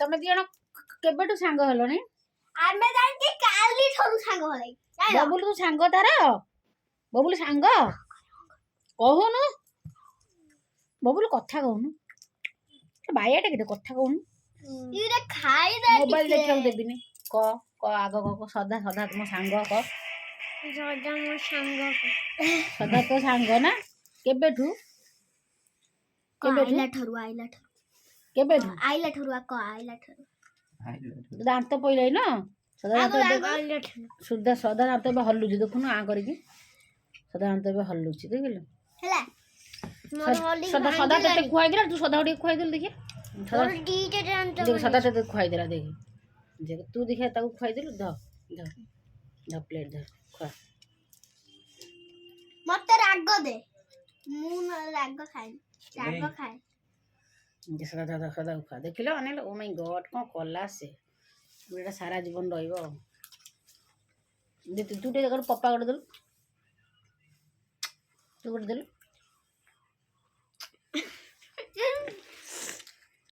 ତମେ ଦି ଜଣ କେବେଠୁ ସାଙ୍ଗ ହେଲଣି? ଆମେ ଜାଣିକି କାଲି ଠାରୁ ସାଙ୍ଗ ହେଲେ। ବବୁଲୁ ତୁ ସାଙ୍ଗ ତାର? ବବୁଲୁ ସାଙ୍ଗ କହୁନୁ? ବବୁଲୁ କଥା କହୁନୁ? ବାଇଆଟା କେତେ କଥା କହୁନୁ? ଇରେ ଖାଇଦେ ମୋବାଇଲ ଦେଖିବାକୁ ଦେବିନି। କ ଆଗ କ ସଦା ମୋ ସାଙ୍ଗ କ। ସଦା ମୋ ସାଙ୍ଗ। ସଦା ତୋ ସାଙ୍ଗ ନା? କେବେଠୁ? ଆଇଲା ଠାରୁ। ଦାନ୍ତ ପଇଲାଇ ନା? ସଦା ଦାନ୍ତ ଏବେ ହଲୁଛି ଦେଖୁନୁ ଆଁ କରିକି। ସଦା ଦାନ୍ତ ଏବେ ହଲୁଛି ଦେଖିଲୁ? ସଦା ତତେ ଖୁଆଇଦେଲା ତୁ ସଦା ଟିକେ ଖୁଆଇଦେଲୁ ଦେଖିଆ। ସଦା ତତେ ଖୁଆଇଦେଲା ଦେଖ। ତୁ ଦେଖିଆ ତାକୁ ଖୁଆଇଦେଲୁ। ଧ ପ୍ଲେଟ ଧର ଖୁଆ। ମତେ ରାଗ ଦେ। ମୁଁ ରାଗ ଖାଏନି। ରାଗ ଖାଏ। ସଦା ଖୁଆ ଦେଖିଲ ଅନେଇଲ। ଓ ମାଇ ଗଡ୍ କଣ କଲା ସେ? ଏଟା ସାରା ଜୀବନ ରହିବ। ତୁ ଟିକେ ଗୋଟେ ପପା ଗୋଟେ ଦେଲୁ। ତୁ ଗୋଟେ ଦେଲୁ।